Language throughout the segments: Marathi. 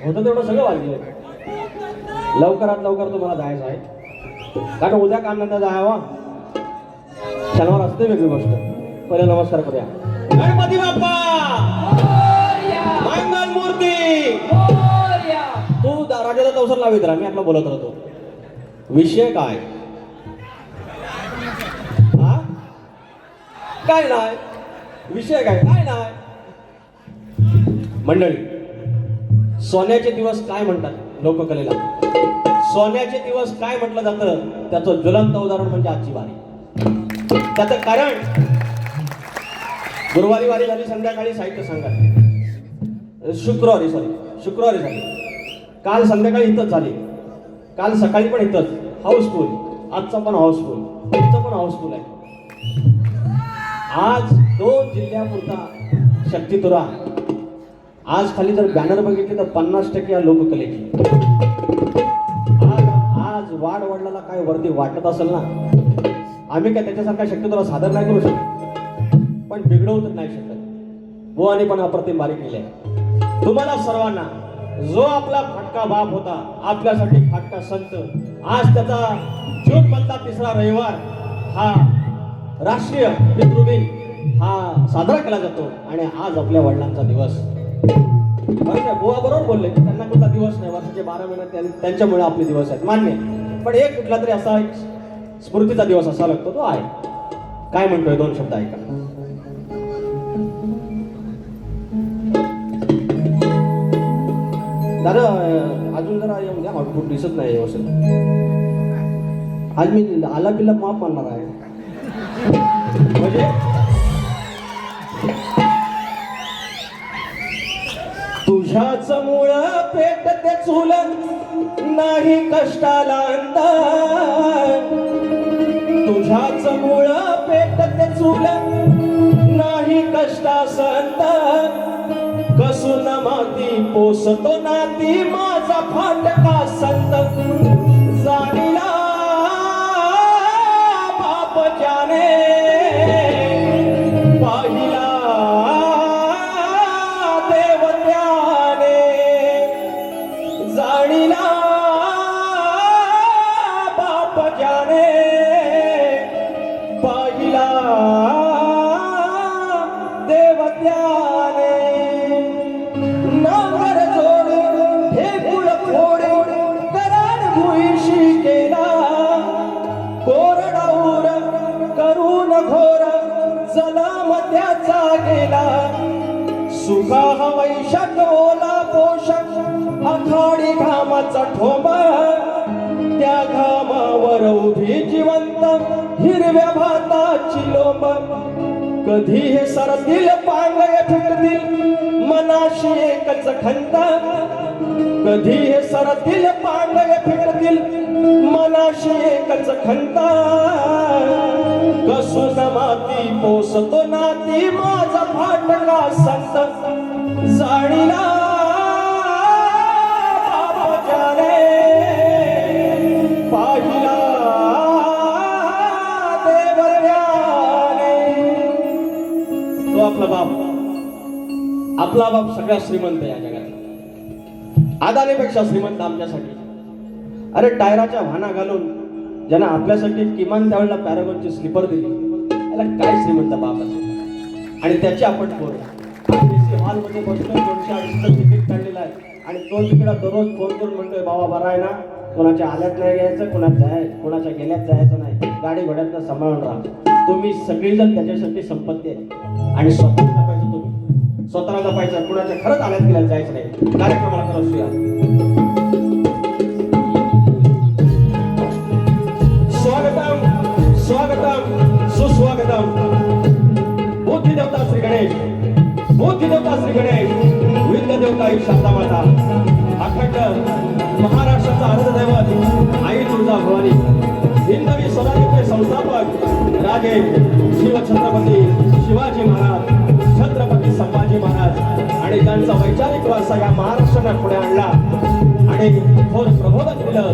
होतं तेवढं सगळं वाजलंय. लवकरात लवकर तुम्हाला जायचं आहे, कारण उद्या काम नंतर जायवा. शनिवार असते वेगळी गोष्ट. पहिले नमस्कार करूया. गणपती बाप्पा मंगल मूर्ती. तू राजाचा अवसर लावित राहा, मी आपला बोलत राहतो. विषय काय? हा काय नाही विषय काय? काय नाही मंडळी. सोन्याचे दिवस काय म्हणतात लोककलेला? सोन्याचे दिवस काय म्हटलं जातं? त्याचं ज्वलंत उदाहरण म्हणजे आजची वारी. त्याचं कारण, गुरुवारी वारी झाली, संध्याकाळी साहित्य संघात, शुक्रवारी झाली, काल संध्याकाळी इथंच झाली, काल सकाळी पण इथंच हाऊसफुल, आजचा पण हाऊसफुल, पुढचं पण हाऊसफुल आहे. आज 2 जिल्ह्यापुरता शक्तितुरा. आज खाली जर बॅनर बघितले तर 50% या लोककलेची. आज वाढ वडिलाला काय वरती वाटत असेल ना, आम्ही काय त्याच्यासारखा शक्यतोला सादर नाही करू शकत, पण बिघडवू तर नाही शकत. बुवानी पण अप्रतिम बारीक केले. तुम्हाला सर्वांना जो आपला फाटका बाप होता, आपल्यासाठी फाटका संत, आज त्याचा जून मधला 3रा रविवार हा राष्ट्रीय पितृदिन हा साजरा केला जातो. आणि आज आपल्या वडिलांचा दिवस. बुवा बरोबर बोलले की त्यांना कुठला दिवस नाही, वर्षाचे 12 महिने त्यांच्यामुळे आपले दिवस आहेत, मान्य. पण एक कुठला तरी असा एक स्मृतीचा दिवस असा लागतो, तो आहे. काय म्हणतोय 2 शब्द ऐका. दादा अजून जरा येऊन द्या, आउटपुट दिसत नाही व्यवस्थित. आज मी आला पिल्ला माफ मानणार आहे. म्हणजे तुझ्याच मुळ पेटते चूल, नाही कष्टाला अंत. तुझ्याच मुळ पेटते चूल, नाही कष्टा संत. कसून माती पोसतो नाती, माझा फाटका संत. जाणीला बाप जाने, पाहिला देव त्याने. जाणीला बाप जाने, पाहिला देव त्याने. नांगर जोडे हे कुळ फोडे, कराड भुईशी केला. कोरडाऊर करून घोर, जलम त्याचा गेला. सुका वैशाख ओला पोषक, आखाडी घामाचा ठोंबा. त्या घामावर उभी जिवंत, हिरव्या भाताची लोंब. कधी हे सरतील पांगय फिरतील, मनाशी एकच खंत. कधी हे सरतील पांगय फिरतील, मनाशी एकच खंत. कसून माती पोसतो नाती, माझा फाटका संत. जाणीला बाप जाने, पाहिला देव त्याने. तो आपला बाप, आपला बाप सगळ्यात श्रीमंत या जगात, आदानेपेक्षा श्रीमंत आमच्यासाठी. अरे टायराच्या वाहना घालून ज्यानं आपल्यासाठी किमान त्यावेळेला पॅरागॉनची स्लीपर दिली, त्याला काय श्रीमंत बाप असेल. आणि त्याची आपण हॉलमध्ये बसलो, 200-250 तिकीट काढलेलं आहे. आणि तो तिकडे दररोज फोन करून म्हणतोय, बाबा बरा आहे ना, कोणाच्या आल्यात नाही घ्यायचं, कोणाच्या गेल्यात जायचं नाही, गाडी घोड्यातनं सांभाळून राहा. तुम्ही सगळीजण त्याच्यासाठी संपत्ती आहे. आणि स्वतःला पाहिजे, तुम्ही स्वतःला पाहिजे, कुणाच्या खरंच आल्यात गेल्यात जायचं नाही. कार्यक्रमाला तर असूया. स्वागतम स्वागतम सुस्वागतम. बुद्धी देवता श्री गणेश, बुद्धी देवता श्री गणेश, विद्या देवता ही शारदा माता, अखंड महाराष्ट्राचा अर्धदैवत आई तुळजाभवानी, हिंदवी स्वराज्याचे संस्थापक राजे शिवछत्रपती शिवाजी महाराज, छत्रपती संभाजी महाराज. आणि त्यांचा वैचारिक वारसा या महाराष्ट्राला पुढे आणला आणि थोर प्रबोधन दिलं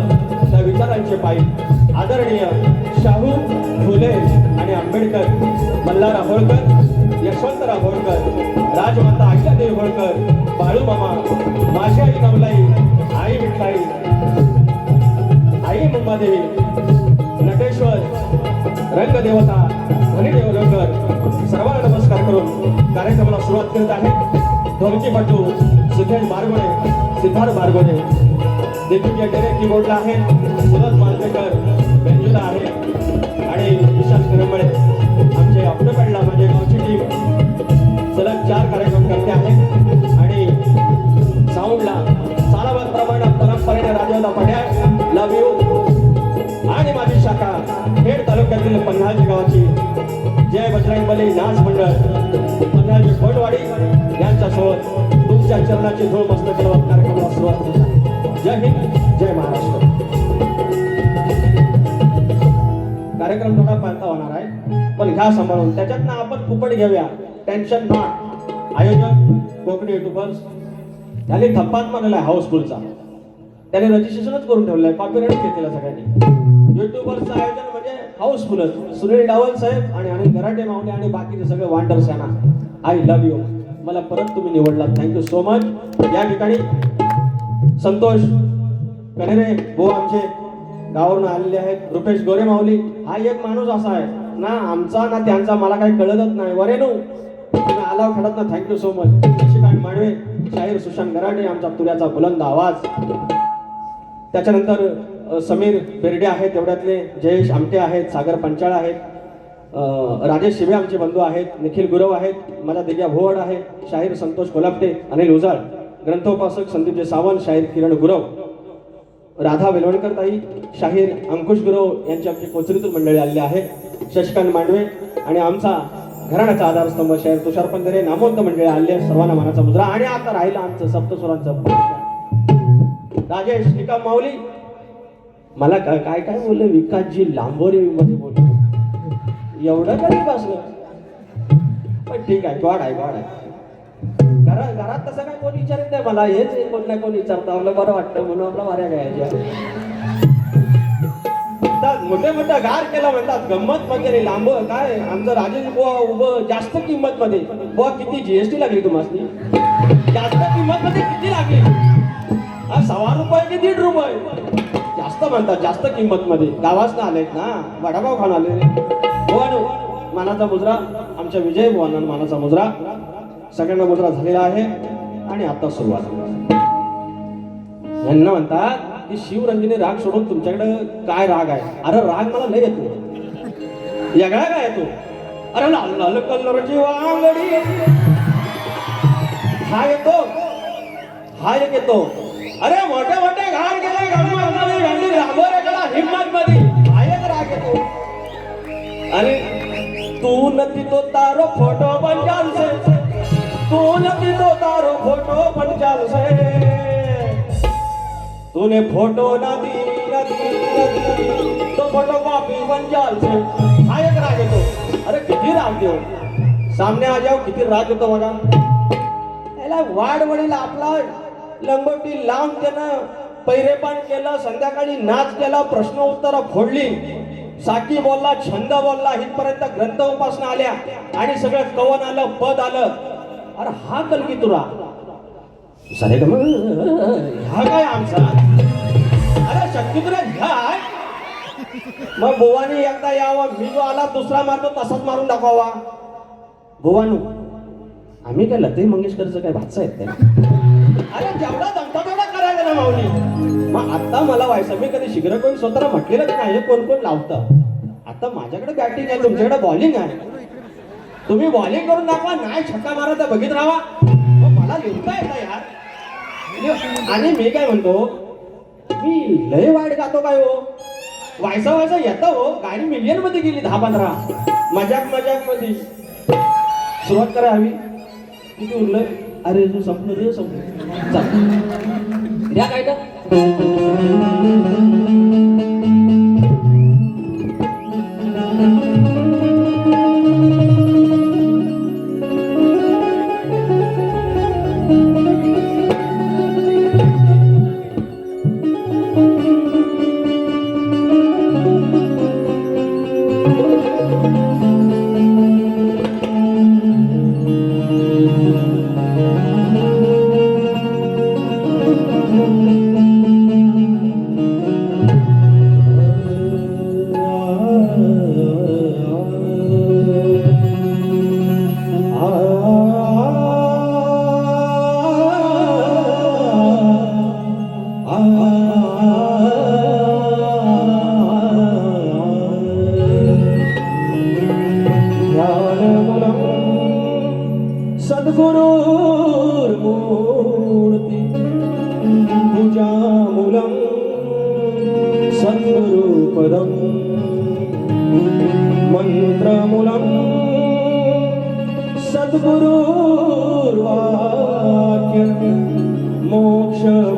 त्या विचारांचे पायी. आदरणीय शाहू फुले आणि आंबेडकर, मल्हारराव होळकर, यशवंतराव होळकर, राजमाता अहिल्यादेवी होळकर, बाळू मामा, माझी आई नवलाई, आई विठलाई, आई मुंबादेवी, नटेश्वर, रंगदेवता, धनीदेव रंगर सर्वांना नमस्कार करून कार्यक्रमाला सुरुवात करत आहे. ढोलकीपटू सिद्धेश बारगोडे, सिद्धार्थ बारगोडे, देवीच्या डेरे कीबोर्डला आहे, सुरज मालपेकर बेंजूला आहे आणि विशाल करंबळे आमचे ऑक्टोपॅडला म्हणजे गावची टीम सलग 4 कार्यक्रम करते आहे. आणि साऊंडला सालाबाद प्रमाणे परंपरेने राजवला पड्या लव यू आणि माझी शाखा खेड तालुक्यातील पन्हाळजी गावाची जय बजरंगबली नाच मंडळ पन्हाळजी कोटवाडी यांच्या सोबत तुमच्या चरणाची धूळ मस्त करवत कार्यक्रमाला सुरुवात होत आहे. जय हिंद, जय महाराष्ट्र. कार्यक्रम थोडा पालता होणार आहे पण घ्या सांभाळून, त्याच्यातनं आपण फुकट घेऊया, टेन्शन नॉट. आयोजक कोकणी युट्यूबर्स त्याने थप्पात मारलेला आहे हाऊसफुलचा, त्याने रजिस्ट्रेशनच करून ठेवलं आहे, कॉपीराईट घेतलेला सगळ्यांनी. युट्यूबर्सचं आयोजन म्हणजे हाऊसफुलच. सुनील डावल साहेब आणि अनिल गराटे माऊली आणि बाकीचे सगळे वांडर्स आहे ना. I love you. मला परत तुम्ही निवडलात, थँक्यू सो मच. या ठिकाणी संतोष कनेरे भाऊ आमचे गावावरून आलेले आहेत. रुपेश गोरे माऊली हा एक माणूस असा आहे ना, आमचा ना त्यांचा मला काही कळतच नाही. वरेनू तुम्ही आलाव खडत ना, thank you so much. Shashikant Mandve, Shahir Sushant गराटे, आमचा तुऱ्याचा बुलंद आवाज. त्याच्यानंतर समीर बेर्डे आहेत, तेवढ्यातले जयेश आमटे आहेत, सागर पंचाळ आहेत, राजेश शिवे आमचे बंधू आहेत, निखिल गुरव आहेत, माझा दिग्या भोवड आहे, शाहीर संतोष कोलापटे, अनिल उजाळ, ग्रंथोपासक संदीपजे सावंत, शाहीर किरण गुरव, राधा वेलवणकर ताई, शाहीर अंकुश गुरव यांची आमची कोचरीतून मंडळी आलेली आहे, शशिकांत मांडवे आणि आमचा घराण्याचा आधारस्तंभ शाहीर तुषार पंधरे, नामवंत मंडळी आले, सर्वांना मानाचा मुद्रा. आणि आता राहिलं आमचं सप्तस्वरांचं राजेश निकम माऊली. मला काय काय बोलले, विकासजी लांबोरी मध्ये बोलले, एवढं कधी बसलं पण ठीक आहे, गॉड आहे, गॉड आहे. घरात तसं काय कोणी विचारत नाही मला, हेच कोण नाही कोण विचारतं, आपलं बरं वाटतं म्हणून आपला वाऱ्या गायच्या. मोठे मोठं गार केलं म्हणतात, गंमत वगैरे लांब काय. आमचं राजेश बुवा उभं जास्त किंमत मध्ये. बुवा किती जीएसटी लागली तुम्हाला? जास्त किंमत मध्ये किती लागली? 1.25 रुपये की 1.5 रुपये जास्त म्हणतात, जास्त किंमत मध्ये. गावात आलेत ना, वडापाव खाऊन आले. मानाचा मुजरा आमच्या विजय बुवांना मानाचा मुजरा. सगळ्यांना मुजरा झालेला आहे. आणि आता सुरुवात. यांना म्हणतात की शिवरंजनी राग सोडून तुमच्याकडे काय राग आहे? अरे राग मला लय येतो, वेगळा काय येतो. अरे लाल लाल कलरची वांगडी हा येतो, हा एक येतो. अरे मोठे मोठे घाट गेले हिम्मत मध्ये हा एक राग येतो. अरे तू नक्की तो तारो फोटो बन जाल से, तू नक्की तो तारो फोटो बन जाल से, तूने फोटो ना दी तो फोटो कॉपी बन जाल से. हा एक राग येतो. अरे किती राग देऊ, सामने आ जाओ, किती राग येतो बघा. याला वाढ वडील आपला लंगोटी लावून त्यानं पैरेपान केलं, संध्याकाळी नाच केला, प्रश्न उत्तर फोडली, साकी बोलला, छंद बोलला, इथपर्यंत ग्रंथ उपासना आल्या आणि सगळं कवन आलं, पद आलं. अरे हा कलकी तुरा सारे ग ह्या काय आमचा. अरे शक्ती तुला ह्या मग बुवानी एकदा यावा, मी जो आला दुसरा मारतो तसाच मारून दाखवावा. बुवानू आम्ही काय लते मंगेशकरचं काय भातचं आहेत त्या. अरे जेवढा जमता तेवढा करायचं ना माऊली. मग आता मला व्हायचं, मी कधी शिखर कोणी स्वतःला म्हटलेलं नाही कोण कोण लावतं. आता माझ्याकडे बॅटिंग आहे, तुमच्याकडे बॉलिंग आहे. तुम्ही बॉलिंग करून दाखवा, नाही छक्का मारा तर बघित राहा. मला लिहिता येतं यार. आणि मी काय म्हणतो, मी लय वाईट गातो काय हो, व्हायचं येतं हो. गाडी मिलियन मध्ये गेली 10-15. मजाक मध्ये सुरुवात करा हवी. किती उरलंय? अरे तू संपलं रे, संपलं. द्या काय तर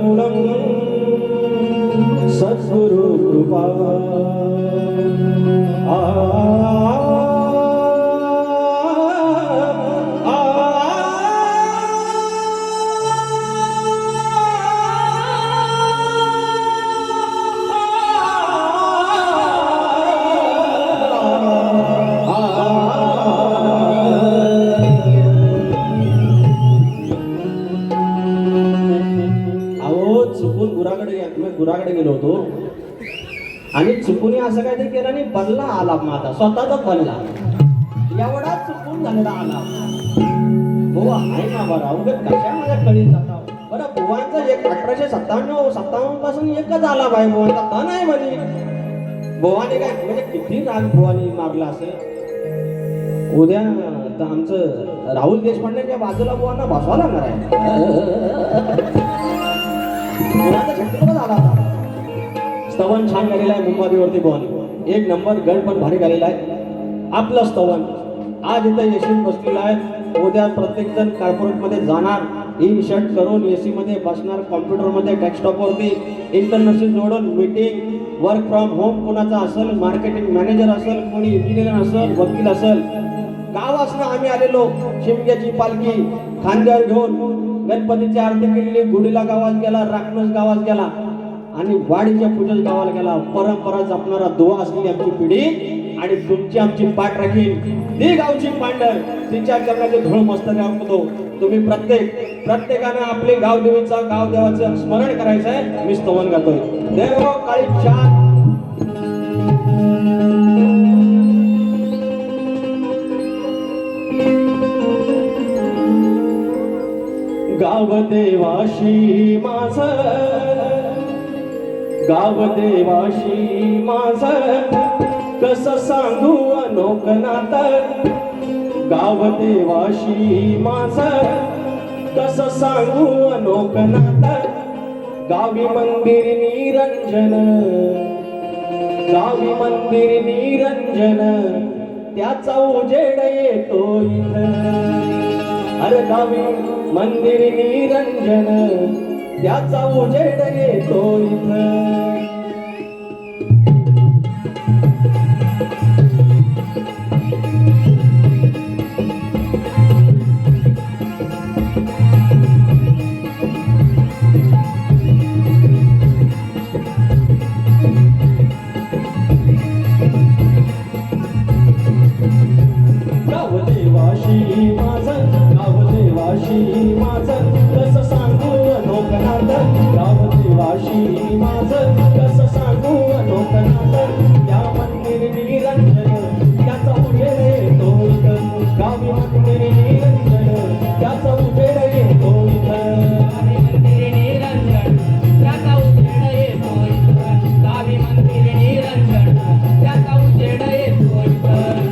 मूलम सद्गुरु कृपा गुराकडे गेलो होतो आणि चुकून असं काहीतरी केलं आणि बनला आलाप माझा स्वतःचाच बनला एवढा चुकून झालेला आलाप. बुवा आहे ना बरं अवघड कशा माझ्या कळीत जाता बरं. बुवांचा 1857 पासून एकच आलाप आहे बुवांचा का नाही म्हणे. बुवाने काय म्हणजे किती राग बुवाने मारला असेल. उद्या तर आमचं राहुल देशपांडेच्या बाजूला बुवांना बसवा लागणार आहे. स्तवन छान गालेलं आहे मुंबादेवरती बुवाने. एक नंबर गण पण भारी गालेला आहे आपलं स्तवन. आज इथं यशवंत बसलेला आहे. उद्या प्रत्येक जण कॉर्पोरेट मध्ये जाणार इन शर्ट करून एसी मध्ये बसणार कॉम्प्युटर मध्ये डेस्कटॉप वरती इंटरनेटशी जोडून मीटिंग वर्क फ्रॉम होम कोणाचा असेल मार्केटिंग मॅनेजर असेल कोणी इंजिनियर असेल वकील असेल. गावासनं आम्ही आलेलो शिमग्याची पालखी खांद्यावर घेऊन गणपतीची आरती केलेली. गुढीला गावात गेला राखणस गावात गेला आणि वाडीच्या पूजेस गावाला गेला. परंपरा जपणारा दुवा असलेली आमची पिढी आणि तुमची आमची पाठ राखील ती गावची पांढर तिच्या चरणाचे धूळ मस्तक होतो. तुम्ही प्रत्येकानं आपले गावदेवीचा गावदेवाचं स्मरण करायचं आहे. मी स्तवन गातोय देव काळी चार गाव देवाशी माझं गाव देवाशी माझं कसं सांगू अनोख नातं. गाव देवाशी माझं कसं सांगू अनोख नातं. गावी मंदिर निरंजन गावी मंदिर निरंजन त्याचा उजेड येतो इथं. अरे गावी मंदिर निरंजन त्याचा उजेड येतो इथं. गाव देवाशी माझं गाव देवाशी माझं कसं सांगू अनोख नातं. गाव देवाशी माझं कसं सांगू अनोख नातं. त्या मंदिर निरंजन त्याचा उजेड येतो इथं. गावी मंदिर निरंजन त्याचा उजेड येतो इथं. गावी मंदिर निरंजन त्याचा उजेड येतो इथं. गावी मंदिर निरंजन त्याचा उजेड येतो इथं.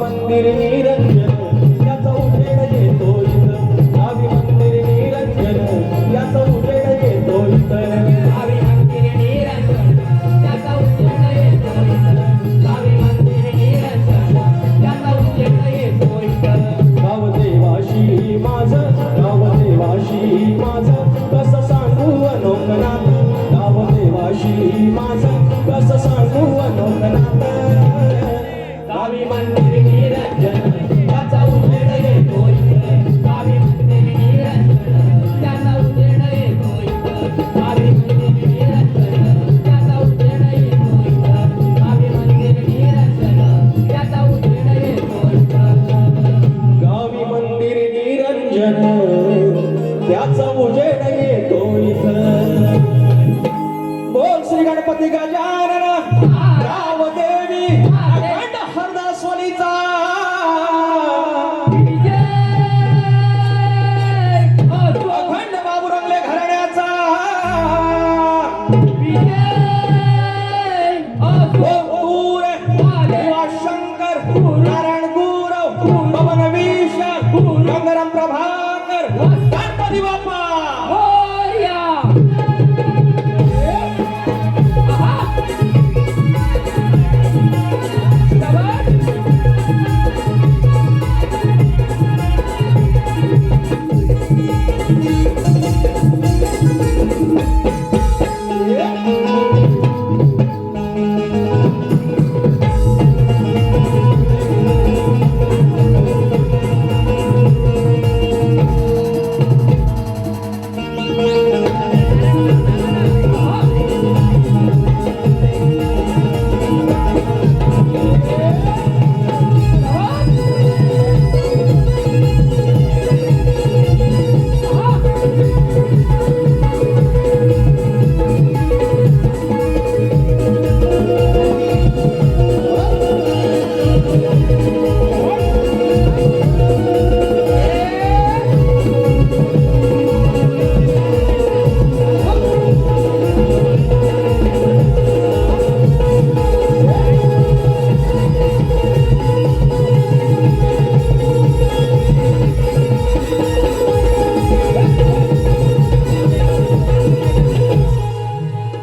मंदिर निरंजन त्याचा उजेड येतो इथं गावी मंदिर निरंजन त्याचा उजेड येतो इथं गावी मंदिर निरंजन त्याचा उजेड येतो इथं गावी मंदिर निरंजन त्याचा उजेड येतो इथं गाव देवाशी माझं कसं सांगू अनोखनाथ गाव देवाशी माझं कसं सांगू अनोखनाथ गावी मंदिर निरंजन त्याचा उजेड येतो इथं गावी मंदिर निरंजन त्याचा उजेड येतो इथं गावी मंदिर निरंजन त्याचा उजेड येतो इथं गावी मंदिर निरंजन त्याचा उजेड येतो इथं गावी मंदिर निरंजन त्याचा उजेड येतो इथं बोल श्री गणपती गजानन गाव देवी अखंड हरदासवालीचा अखंड बाबू रंगले घराण्याचा गोपूर युवा शंकर नारायण गुरव पवन विष गंगाराम प्रभाकर गणपती बाप्पा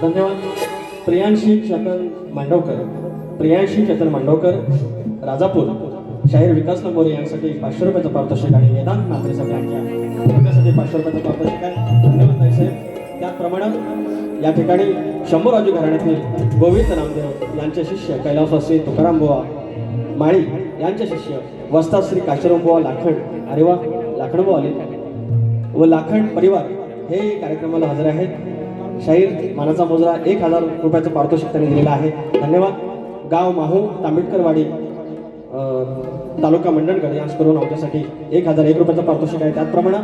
धन्यवाद. प्रियांशी चेतन मांडवकर राजापूर शाहीर विकास नंबोरे यांसाठी 500 रुपयाचा पारितोषिक आणि वेदांत नात्रेसाठी आमच्या त्यासाठी 500 रुपयाचा पारितोषिक आहे. धन्यवाद ताई साहेब. त्याचप्रमाणे या ठिकाणी शंभूराजू घराण्यातील गोविंद नामदेव यांचे शिष्य कैलासवासी तुकाराम बुवा माळी यांचे शिष्य वस्ताद श्री काशीराम बुवा लाखण अरे वा लाखण बुवा आले व लाखण परिवार हे कार्यक्रमाला हजर आहेत. शाहीर मानाचा मुजरा 1000 रुपयाचं पारितोषिक त्यांनी दिलेला आहे. धन्यवाद. गाव माहू तांबेडकरवाडी तालुका मंडणगड यांच्याकडून आमच्यासाठी 1001 रुपयाचं पारितोषिक आहे. त्याचप्रमाणे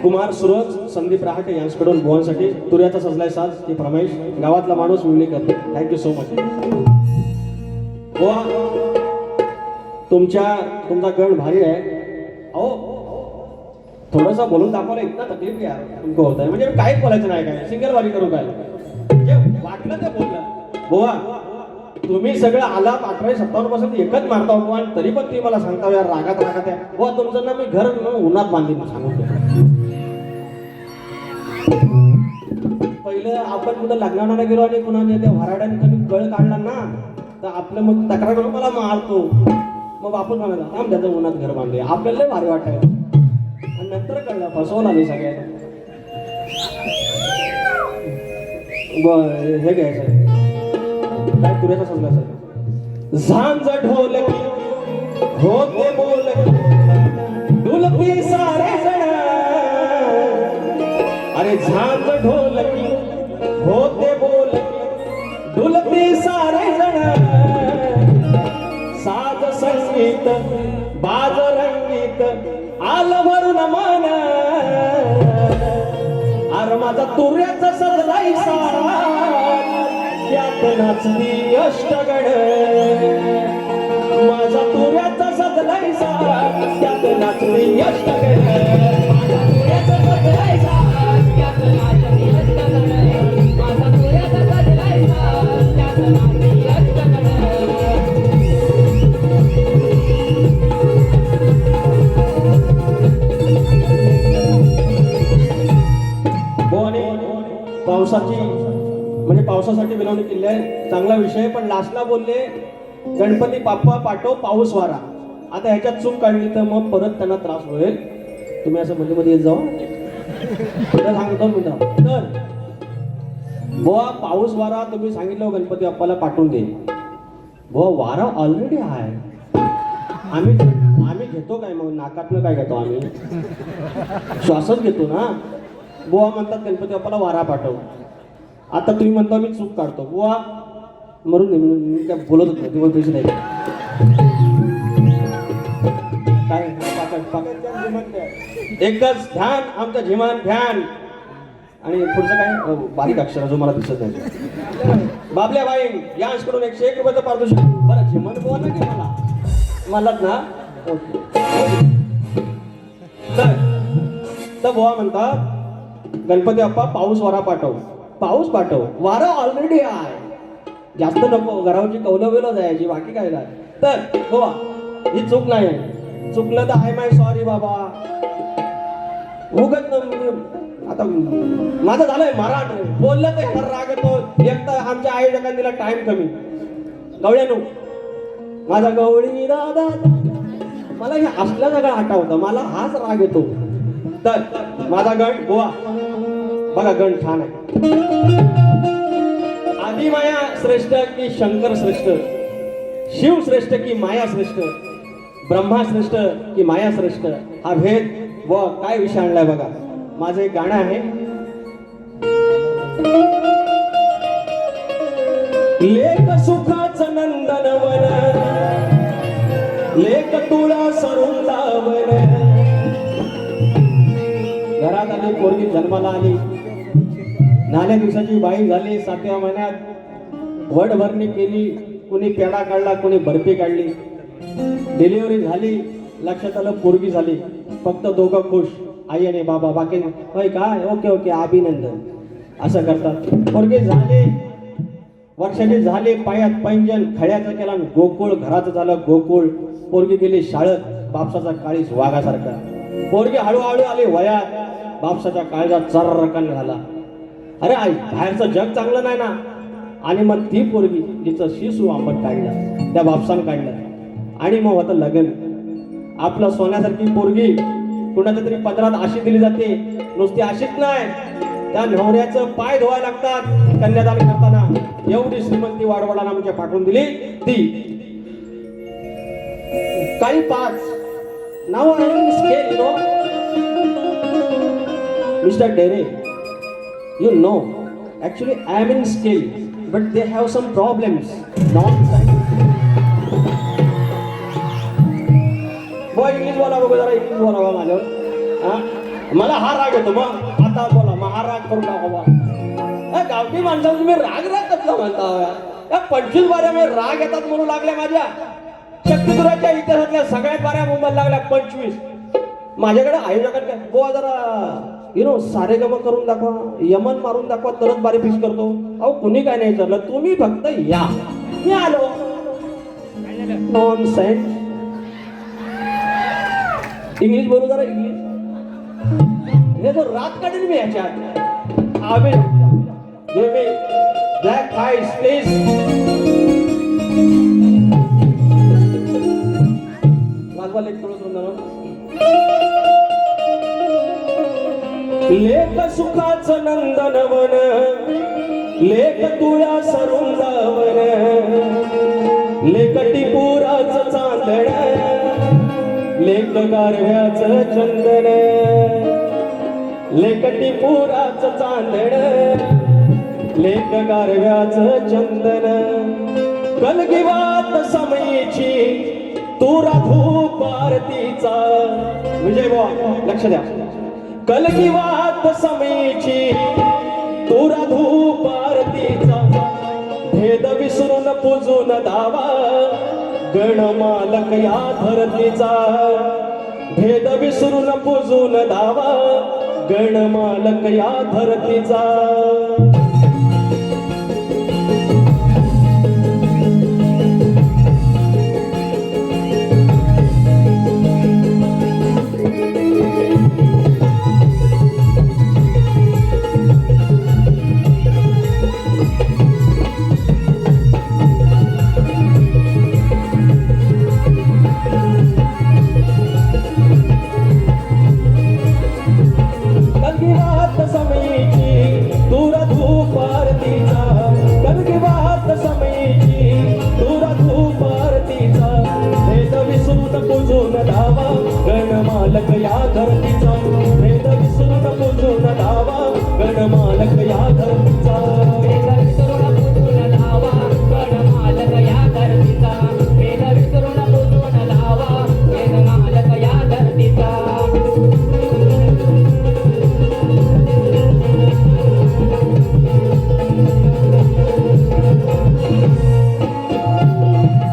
कुमार सुरज संदीप रहाटे यांच्याकडून बुवांसाठी तुऱ्याचा सजलाय साज ही प्रमेश गावातला माणूस विवलेकर. थँक्यू सो मच बुवा. तुमचा गण भारी आहे. अहो थोडंसं बोलून दाखवलं इतना तकलीफ यार तुमको होत आहे म्हणजे काहीच बोलायचं नाही काय सिंगल वारी करू काय जे वाटलं ते बोललं. बुवा तुम्ही सगळं आलाप 1857 पासून एकच मारता हो आणि तरी पण तुम्ही मला सांगता यार रागात आहे बुवा तुमचं ना मी घर उन्हात बांधीन सांगू. पहिलं आपण कुठं लग्नाला गेलो आणि कुणाने त्या भराड्याने कमी गळ काढला ना तर आपलं मग तक्रार करून मला मारतो मग आपण म्हणाला थांब त्याचं उन्हात घर बांधले आपल्याला लय भारी वाटायला आणि नंतर कळलं फसवलं आम्ही सगळ्यांना. हे घ्यायचं काय तुऱ्याचा समजा सर झांज ढोलकी होते बोलकी ढोलकी सारे जण अरे झांज ढोलकी होते बोलकी ढोलकी सारे जण साज संगीत बाज रंगीत आलं भरून मन अर माझा तुऱ्याचा सजलाय त्यात नाचली अष्टगण माझा तुऱ्याचा सजलाय त्यात नाचली अष्टगण माझा तुऱ्याचा सजलाय त्यात नाचली अष्टगण माझा तुऱ्याचा सजलाय त्यात नाचली अष्टगण म्हणजे पावसासाठी विनवणी केली आहे, चांगला विषय. पण लास्टला बोलले गणपती बाप्पा पाठव पाऊस वारा. आता ह्याच्यात चूक काढली तर मग परत त्यांना त्रास होईल. तुम्ही असं मध्ये मध्ये येत जाऊ. पुढे सांगतो मी तर बुवा पाऊस वारा तुम्ही सांगितलं गणपती बाप्पाला पाठवून दे. बुवा वारा ऑलरेडी आहे. आम्ही घेतो काय मग नाकातनं काय घेतो आम्ही? श्वासच घेतो ना. बुवा म्हणतात गणपती बाप्पाला वारा पाठव. आता तुम्ही म्हणता मी चूक काढतो. बुवा मरून दे, मी काय बोलत होतो तुम्हाला पैसे नाही काय एकच ध्यान आमचं झिमान ध्यान. आणि पुढचं काय बारीक अक्षर जो मला दिसत नाही. बाबल्या बाई यांकडून 101 रुपयाचं पारितोषिक. बरं झिमान बुवा ना की मलाच ना. तर बुवा म्हणतात गणपती बाप्पा पाऊस वारा पाठव. पाऊस पाठव, वारा ऑलरेडी आहे. जास्त नको घरावरची कौलं बिलं जायची, बाकी काय नाही. तर बुवा ही चूक नाही आहे. चुकलं तर आय माय सॉरी बाबा. उगत आता माझं झालंय मराठ बोललं तर फार राग येतो. एक तर आमच्या आयोजकांनी दिला टाइम कमी. गवळ्यानो माझा गवळी दादा मला हे असल्या जागा आठवतं, मला हाच राग येतो. तर माझा गण बुवा बघा गण छान आहे. आदिमाया श्रेष्ठ की शंकर श्रेष्ठ, शिव श्रेष्ठ की माया श्रेष्ठ, ब्रह्मा श्रेष्ठ की माया श्रेष्ठ. हा भेद व काय विषय आणलाय बघा. माझं एक गाणं आहे. लेख सुखाचं नंदनवन, लेख तुळा सरुंदावन. घरात आली पोरगी जन्माला आली, नाण्या दिवसाची बाई झाली. 7व्या महिन्यात वडभरणी केली. कुणी पेढा काढला, कुणी बर्फी काढली. डिलिव्हरी झाली, लक्षात आलं पोरगी झाली. फक्त दोघं खुश, आई आणि बाबा. बाकी होय काय ओके ओके अभिनंदन असं करतात. पोरगी झाली, वर्षाची झाली, पायात पैंजण, खळ्याचं केला गोकुळ, घराचं झालं गोकुळ. पोरगी गेली शाळेत, बापसाचा काळीस वाघासारखा. पोरगी हळूहळू आली वयात, बापसाच्या काळजात चर्रकन झाला. अरे आई बाहेरचं जग चांगलं नाही ना. आणि मग ती पोरगी जिचं शिसू आंबट काढलं त्या बापसानं काढलं. आणि मग होतं लग्न. आपलं सोन्यासारखी पोरगी कुणाच्या तरी पदरात अशी दिली जाते. नुसती अशीच नाही, त्या नवऱ्याचं पाय धुवायला लागतात कन्यादान करताना. एवढी श्रीमंती वाडवडाला म्हणजे पाठवून दिली ती. काही 5 नाव स्केल यू नो मिस्टर डेरे. You know, actually I am in scale, but they have some problems. बोला इंग्लिश बोला बघू जरा, इंग्लिश बोला माझ्यावर. मला हा राग येतो. मग आता बोला मग हा राग करून टाका. गावठी माणसाला तुम्ही राग कसला म्हणता? या 25 बाऱ्यामध्ये राग येतात म्हणून लागल्या माझ्या. शक्तिपुराच्या इतिहासातल्या सगळ्यात बाऱ्या मुंबईला लागल्या 25. माझ्याकडे आयोजकांना बोला जरा सारेगम करून दाखवा, यमन मारून दाखवा, तरच बारी फिक्स करतो. अहो कुणी काय नाही चाललं, तुम्ही फक्त या. मी आलो. नॉनसेन्स. इंग्लिश बोलू जरा इंग्लिश. हे जो रात काढेल मी ह्याच्यात. आम्ही ब्लॅक आईज प्लीज. वाजवा एक थोडं. लेख सुखाचं नंदनवन, लेख तुळा सरुंदावन, लेख टिपुराचं चांदण, लेख गारव्याचं चंदन, लेख टिपुराचं चांदण, लेख गारव्याचं चंदन. कलगीवात समयीची तू राधूप आरतीचा. विजय बुवा लक्ष द्या. कलगीवात समयीची तू राधूप आरतीचा. भेद विसरून पूजून धावा गणमालक या धरतीचा. भेद विसरून पूजून धावा गणमालक या धरतीचा. कलगी वाहत समयीची दूर धूप आरतीचा, कलगी वाहत समयीची दूर धूप आरतीचा, भेद विसरून पूजून धावा गणमालक या धरतीचा, भेद विसरून पूजून धावा गणमालक या धरतीचा. वेद विसरून पूजून धावा गणमालक या धरतीचा, वेद विसरून पूजून धावा गणमालक या धरतीचा.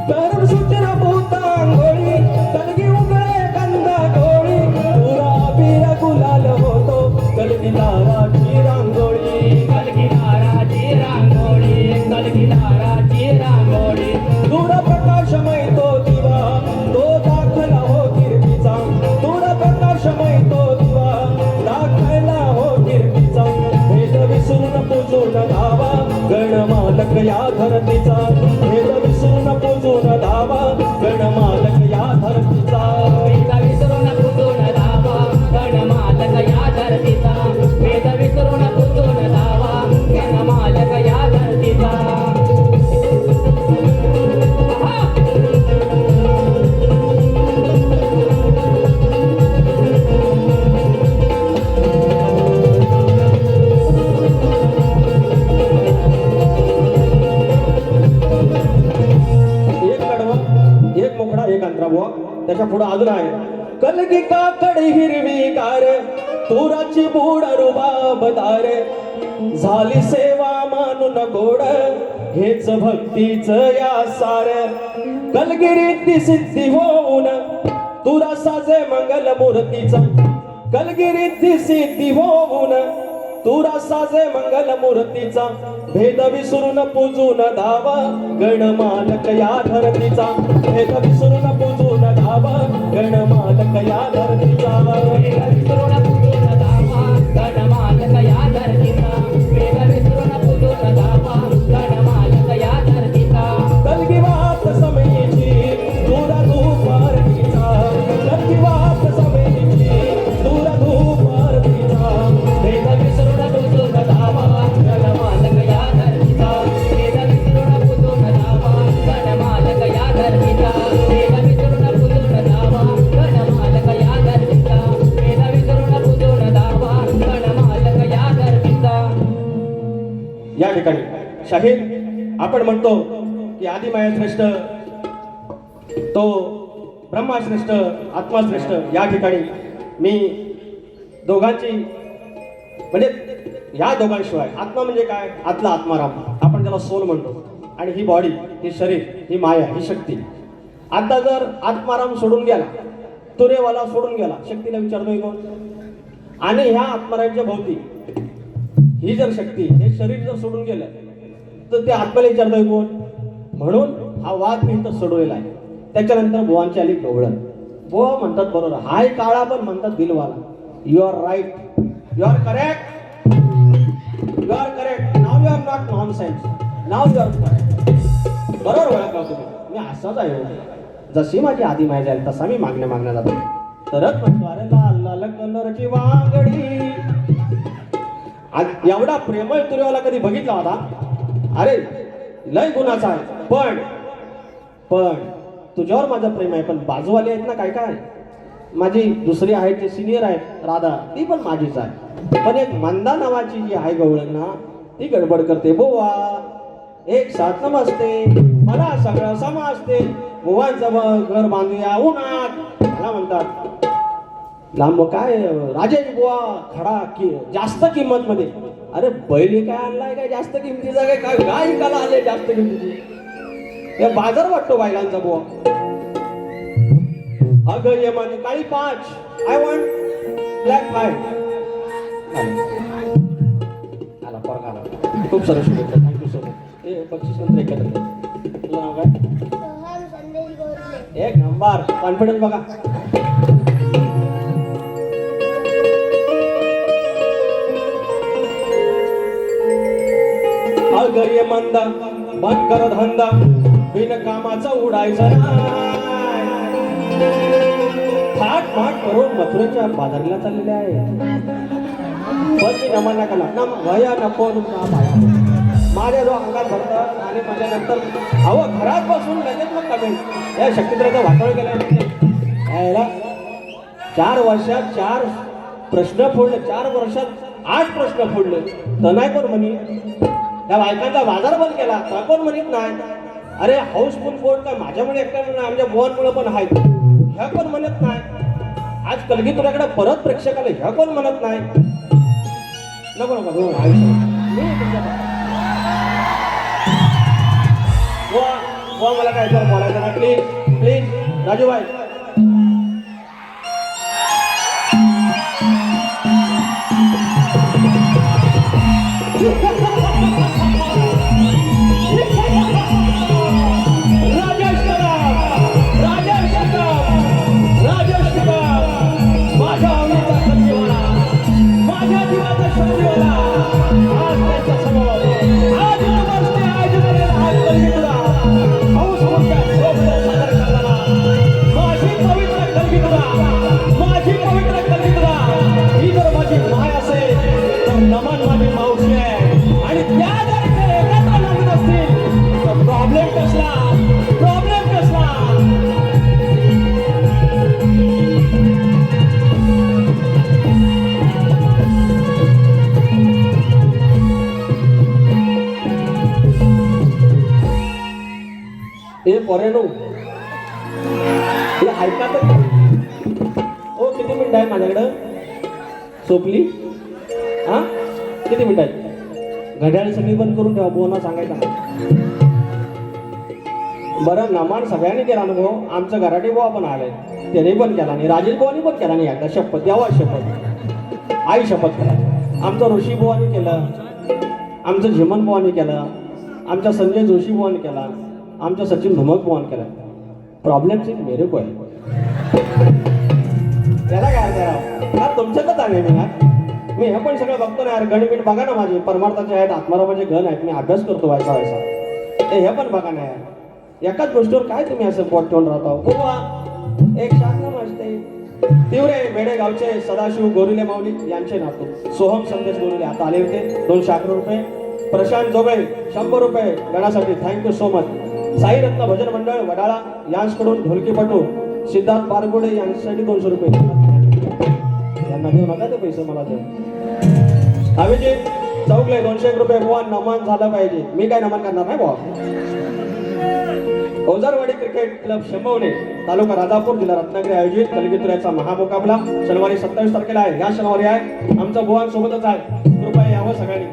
तरुण सूचना भूतांगोळी कलगी उगळे गंधा गोळी, पुरा बीर गुलाल होतो कलगी दाराची रांगोळी, कलगी दाराची रांगोळी, कलगी दाराची रांगोळी. दूर प्रकाशमय तो दिवा तो दाखला हो कीर्तीचा, दूर प्रकाशमय तो दिवा दाखला हो कीर्तीचा, भेद विसरून पूजून धावा गणमालक या धरतीचा, भेद विसरून पूजून धावा गणमालक या धरतीचा. वेद विसरून पूजून धावा गणमालक या धरतीचा, वेद विसरून पूजून धावा गणमालक या धरतीचा. आहा! एक कडवं एक मोकळा एक अंतरा बुवा, त्याच्या पुढे अजून आहे. कलगी काकडी हिरवी गार तुराची बूड रुबाबदार, झाली सेवा मानून गोड हेच भक्तीच या सार, कलगिरी सिद्धी होऊन तुरा साजे मंगल मूर्तीचा, कलगिरी सिद्धी होऊन तुरा साजे मंगल मूर्तीचा, भेद विसरून पूजून धावा गणमालक या धरतीचा, भेद विसरून पूजून धावा गणमालक या धरतीचा. वेद विसरून पूजून धावा गणमालक या धरतीचा, वेद विसरून पूजून धावा गणमालक या धरतीचा. कलगी वाहत समयीची दूर धूप आरतीचा, कलगी वाहत समयीची दूर धूप आरतीचा, वेद विसरून पूजून धावा गणमालक या धरतीचा, वेद विसरून पूजून धावा गणमालक या धरतीचा, वेद विसरून पूजून धावा गणमालक या धरतीचा, वेद विसरून पूजून धावा गणमालक या धरतीचा. या ठिकाणी शाहीर आपण म्हणतो की आदिमाया श्रेष्ठ तो ब्रह्मा श्रेष्ठ आत्मा श्रेष्ठ. या ठिकाणी मी दोघांची म्हणजे या दोघांशिवाय आत्मा म्हणजे काय, आतला आत्माराम आपण त्याला सोल म्हणतो, आणि ही बॉडी ही शरीर ही माया ही शक्ती. आता जर आत्माराम सोडून गेला, तुरेवाला सोडून गेला, शक्तीला विचारतोय कोण? आणि ह्या आत्मारामच्या भोवती ही जर शक्ती हे शरीर जर सोडून गेलं तर ते आत्म्याला विचारतोय कोण? म्हणून हा वाद मी इथं सोडवलेला आहे. त्याच्यानंतर बुवांची आली गवळण. बुवा म्हणतात बरोबर, हाय काळा पण म्हणतात दिलवाला. You are right, you are correct, you are correct. Now you are not nonsense, now you are correct. बरोबर ओळखला तुम्ही, मी असाच आहे. जशी माझी आधी माहिती जाईल तसा मी मागण्या जातो. तरच म्हणतो अरे लाल लाल कलरची वांगडी. एवढा प्रेमळ तुरेवाला कधी बघितला होता? अरे लय गुणाचा आहे, पण तुझ्यावर माझं प्रेम आहे. पण बाजूवाली आहेत ना काय काय, माझी दुसरी आहे जी सिनियर आहे राधा, ती पण माझीच आहे. पण एक मंदा नावाची जी आहे गवळण ना, ती गडबड करते. बोवा एक साथ नमस्ते, मला सगळं समजते. बुवांचं घर बांधूया उन्हात, मला म्हणतात लांब काय राजाजी बुवा खडा की जास्त किंमत मध्ये. अरे बैल काय आणलाय काय जास्त किमतीचा, काय गाय विकायला आले जास्त किमतीची? हे बाजार वाटतो बैलांचा बुवा. अगं ये मन काळी 5, आय वॉन्ट ब्लॅक 5. आला परक आला. खूप सरस शुभेच्छा, थँक्यू सो मच. हे बक्षीस नंतर एकत्र. तुझं नाव काय? एक नंबर, कॉन्फिडन्स बघा. अगर ये मंदा बंद कर धंदा, बिन कामाचा उडायचा थाट माट करून मथुरेच्या बाजारला चाललेले आहे. पण मी नमन नाही केला ना वया नको ना पाया माझ्या जो अंगात भरतं आणि माझ्यानंतर अहो घरात बसून लगेच मग कमेंट या शक्तिद्राचं वाटोळ केलं यायला 4 वर्षात 4 प्रश्न फोडले 4 वर्षात 8 प्रश्न फोडले तर नाही कोण म्हणी त्या बायकांचा बाजार बंद केला तर कोण म्हणत नाही अरे हाऊसफुल कोण काय माझ्यामुळे एकट्या म्हणून आमच्या बुवांमुळे पण आहेत ह्या कोण म्हणत नाही आज कलगीतुऱ्याकडे परत प्रेक्षकाला ह्या कोण म्हणत नाही नको नको आयुष्य बुवा मला काय तर बोलायचं ना प्लीज प्लीज राजूभाई माझ्या आवडीचा शक्तीवाला माझ्या जीवाचा शक्तीवाला आज त्यांच्या समोर आज नमस्ते आज कलगीतुरा हौस मोठ्या सोबत सादर करताना माझी पवित्र कलगीतुरा ही जर माझी माय असेल तर नमन माझी मावशी आहे आणि त्या जर ते एकत्र नमन असतील तर प्रॉब्लेम कसला हे पोरेनो हे ऐका तर ओ किती मिनिटं आहे माझ्याकडं सोपली हा किती मिनिटं आहेत घड्याळ सगळी बंद करून ठेवा बोना सांगायचा बरं नमान सगळ्यांनी केला अनुभव आमचं घराटे बुवा पण आलंय त्याने पण केला नाही राजेश बुवानी पण केला नाही एकदा शपथ द्यावा शपथ आई शपथ करा आमचं ऋषी बुवानी केलं आमचं झिमन बुवानी केलं आमच्या संजय जोशी बुवानी केला आमच्या सचिन धुमक बुवान केला प्रॉब्लेम मेरे को आहे त्याला काय अर्थ तुमच्यातच आहे मी हे पण सगळं बघतो ना यार गणित बघा ना माझे परमार्थाचे आहेत आत्मारामाचे गण आहेत मी अभ्यास करतो व्हायचा हे पण बघा ना यार एकाच गोष्टीवर काय तुम्ही असं पोट ठेवून राहता बुवा एक शाखा असते तिवरे बेडेगावचे सदाशिव गोरिले माऊली यांचे नातू सोहम संदेश गोरिले आता आले होते 200 रुपये प्रशांत जोगळे 100 रुपये गणासाठी थँक्यू सो मच साई रत्न भजन मंडळ वडाळा यांच्याकडून ढोलकीपटू सिद्धार्थ पारगोडे यांच्यासाठी 200 रुपये यांना देऊ नका ते पैसे मला दे अभिजित चौगले 201 रुपये बुवा नमन झालं पाहिजे मी काय नमन करणार नाही बुवा ओझरवाडी क्रिकेट क्लब शंभवणे तालुका राजापूर जिल्हा रत्नागिरी आयोजित कलगीतुऱ्याचा महामुकाबला शनिवारी 27 तारखेला आहे या शनिवारी आहे आमचा बुवा सोबतच आहे कृपया यावं सगळ्यांनी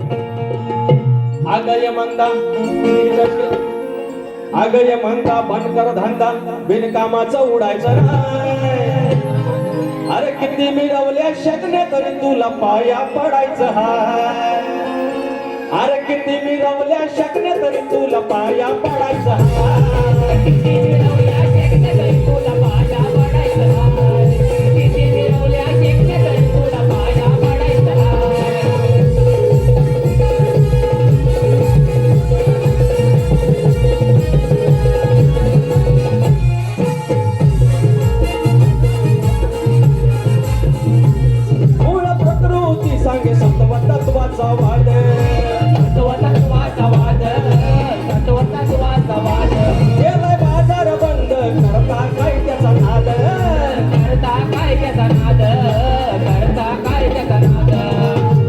आगय म्हणता बंद कर धंदा बिनकामाचा उडायचा नाही अरे किती मिळवल्या शकणे तरी तुला पाया पडायचं हाय अरे किती मिळवल्या शकणे तरी तुला पाया पडायचं हाय किती मिळवल्या शकणे तरी तुला पाया पडायचं हाय किती मिळवल्या शकणे तरी तुला पाया पडायचं हाय सांगे सत्वतत्वाचा वाद केलाय बाजार बंद करता काय त्याचा नाद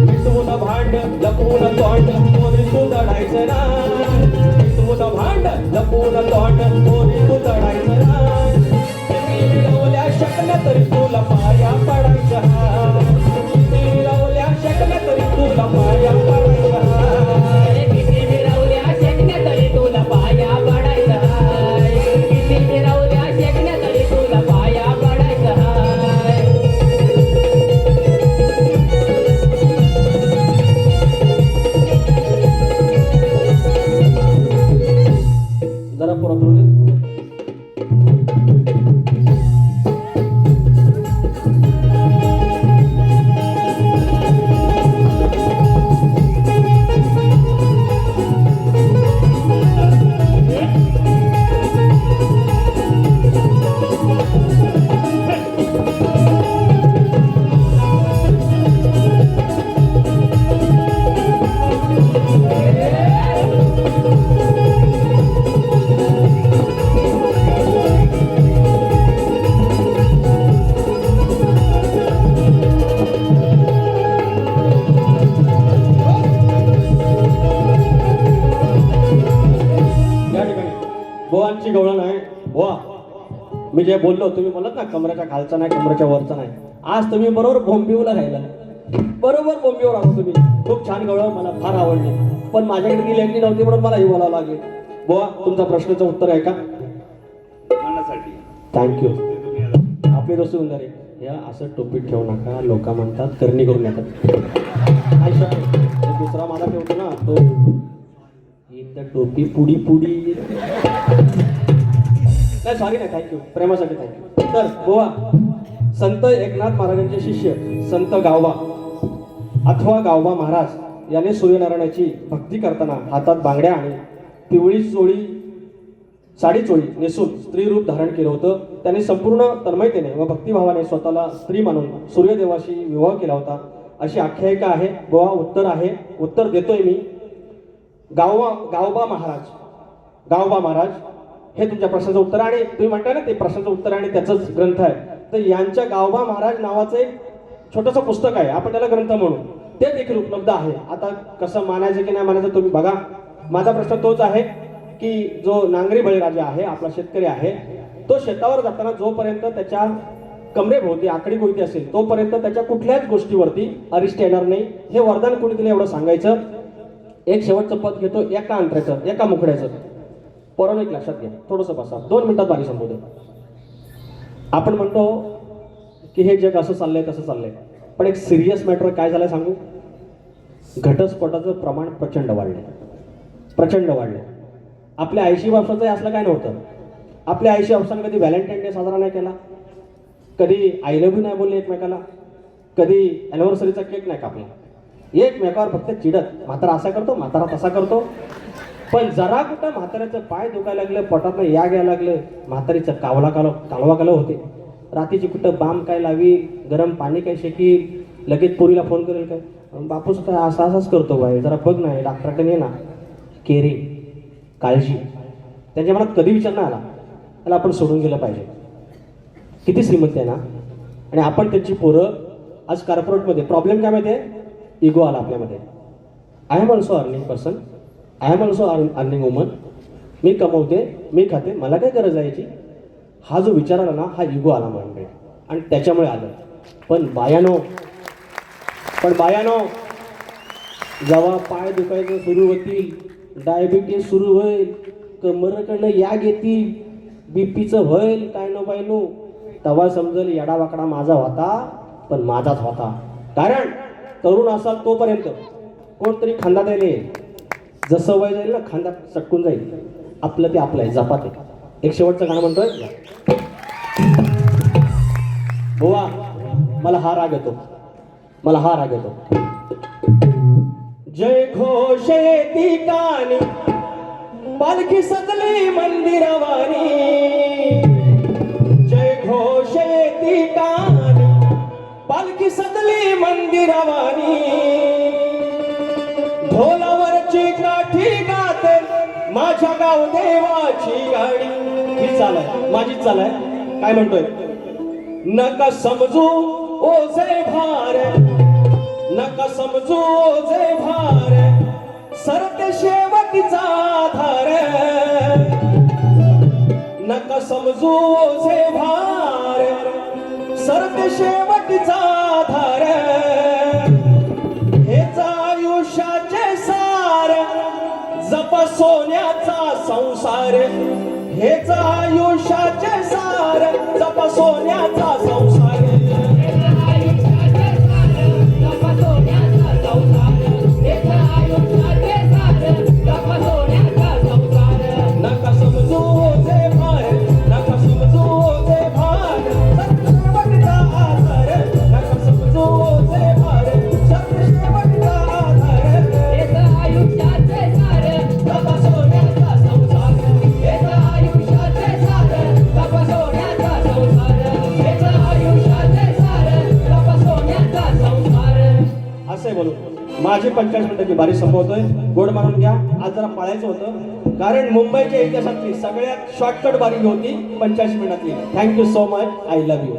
मिटवून भांड लपवून तोंड पोरी सुधडायचं ना मिटवून भांड लपवून तोंड पोरी सुधडायचं ना मिळवल्या शकल्या तरी तुला पाया पडायचं शकले तरी तुला पाया पडायचा किती मिळवल्या शकण्या तरी तुला पाया पडायचा किती मिळवल्या शकण्या तरी तुला पाया पडायचा जरा पुरा मागची गवळण आहे वा. मी जे बोललो तुम्ही बोलत ना कमराच्या खालचा नाही कमराच्या वरचा नाही, आज तुम्ही बरोबर बोंबिवला राहिला, बरोबर बोंबिवर आलो तुम्ही. खूप छान गवळण, मला फार आवडली. पण माझ्याकडे ती लेखणी नव्हती म्हणून मला ही बोलावं लागेल. बुवा तुमचा प्रश्नाचं उत्तर आहे का? म्हणण्यासाठी थँक्यू. ते तुम्ही आता आपली दोस्ती सुंदर आहे. या असं टोपीत ठेवू नका, लोक म्हणतात करणी करून येतात. अच्छा, तो दुसरा माझा ठेवतो ना तो इथं टोपी पुडी पुडी. नाही सॉरी नाही, थँक्यू, प्रेमासाठी थँक्यू. तर बुवा संत एकनाथ महाराजांचे शिष्य संत गावबा अथवा गावबा महाराज याने सूर्यनारायणाची भक्ती करताना हातात बांगड्या आणि पिवळी साडी चोळी नेसून स्त्री रूप धारण केलं होतं. त्यांनी संपूर्ण तन्मयतेने व भक्तिभावाने स्वतःला स्त्री मानून सूर्यदेवाशी विवाह केला होता, अशी आख्यायिका आहे. बुवा उत्तर देतोय मी. गावबा महाराज हे तुमच्या प्रश्नाचं उत्तर. आणि तुम्ही म्हणताय ना ते प्रश्नाचं उत्तर आणि त्याचंच ग्रंथ आहे, तर यांच्या गावबा महाराज नावाचं एक छोटंसं पुस्तक आहे, आपण त्याला ग्रंथ म्हणू, ते देखील उपलब्ध आहे. आता कसं मानायचं की नाही मानायचं तुम्ही बघा. माझा प्रश्न तोच आहे की जो नांगरी बळीराजा आहे, आपला शेतकरी आहे, तो शेतावर जाताना जोपर्यंत त्याच्या कमरेभोवती आकडी कोणती असेल तोपर्यंत त्याच्या कुठल्याच गोष्टीवरती अरिष्ट येणार नाही. हे वरदान कोणी दिलं एवढं सांगायचं. एक शेवटचं पद घेतो, एका अंतऱ्याचं, एका मुखड्याचं. पोरांनो एक लक्षात घ्या, थोडंसं बसा, 2 मिनिटात बारी संपवतो. आपण म्हणतो की हे जग असं चाललंय तसं चाललंय, पण एक सिरियस मॅटर काय झालंय सांगू? घटस्फोटाचं प्रमाण प्रचंड वाढलंय. आपल्या 80 वर्षाचं असलं काय नव्हतं. आपल्या 80 वर्षांनी कधी व्हॅलेंटाईन डे साजरा नाही केला, कधी आय लव्ह यू नाही बोलले एकमेकाला, कधी अॅनिव्हर्सरीचा केक नाही कापला, एकमेकावर फक्त चिडत, म्हातारा असा करतो, म्हातारा तसा करतो. पण जरा कुठं म्हाताऱ्याचं पाय दुखायला लागलं, पोटातनं या घ्यायला लागलं, म्हातारीचं कालवा होते. रात्रीची कुठं बाम काय लावी, गरम पाणी काय शेकील, लगेच पोरीला फोन करेल काय, बापूस काय असाच करतो बाई, जरा बघ नाही डॉक्टरकडे ये ना. केअरिंग, काळजी त्यांच्या मनात कधी विचार नाही आला त्याला आपण सोडून गेलं पाहिजे. किती श्रीमंत आहे ना. आणि आपण त्यांची पोरं आज कॉर्पोरेटमध्ये. प्रॉब्लेम काय माहिती आहे? इगो आला आपल्यामध्ये. I am also earning person, I am also earning woman. मी कमवते, मी खाते, मला काय गरज आहे याची. हा जो विचार आला ना, हा इगो आला माझ्याकडे आणि त्याच्यामुळे आलं. पण बायानो जेव्हा पाय दुखायचं सुरू होतील, डायबिटीस सुरू होईल, कमरकडनं या घेतील, बीपीचं होईल काय नो बाय नो, तेव्हा समजेल येडावाकडा माझा होता, पण माझाच होता. कारण तरुण असाल तोपर्यंत कोणतरी खांदा द्यायला येईल, जसं वय जाईल ना खांदा चटकून जाईल. आपलं ते आपलं आहे, जपात आहे. एक शेवटचं गाणं म्हणतोय बुवा, मला हा राग येतो. जय घोष येती कानी, पालखी सजली मंदिरवाणी. जय घोष येती कानी, पालखी सजली मंदिरवाणी. ढोलावरची काठी गाते माझ्या गाव देवाची गाडी. ही चाल आहे, माझीच चाल आहे. काय म्हणतोय? नका समजू ओझे भार, नका समजू ओझे भार, सरते शेवटीचा आधार. नका समजू ओझे भार, सरते शेवटीचा आधार. हेच आयुष्याचे सार, जपा सोन्याचा संसार. हेच आयुष्याचे सार, जपा सोन्याचा संसार. नका समजू ओझे भार, नका समजू ओझे भार, सत्य शेवटचा आधार. नका समजू ओझे भार, सत्य शेवटचा आधार. हेच आयुष्याचे सार, जपा सोन्याचा संसार. हेच आयुष्याचे सार, जपा सोन्याचा संसार. हेच आयुष्याचे सार, जपा सोन्याचा संसार. असे बोलू. माझी 45 मिनिटाची बारी संपवतोय. गोड मानून घ्या. आज जरा पळायचं होतं, कारण मुंबईच्या इतिहासातली सगळ्यात शॉर्टकट बारी होती 45 मिनिटातली. Thank you so much. I love you.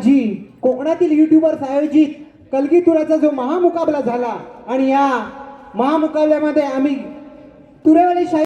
आजी कोकणातील युट्यूबर्स आयोजित कलगीतुराचा जो महामुकाबला झाला आणि या महामुकाबल्यामध्ये आम्ही तुरेवाले शाही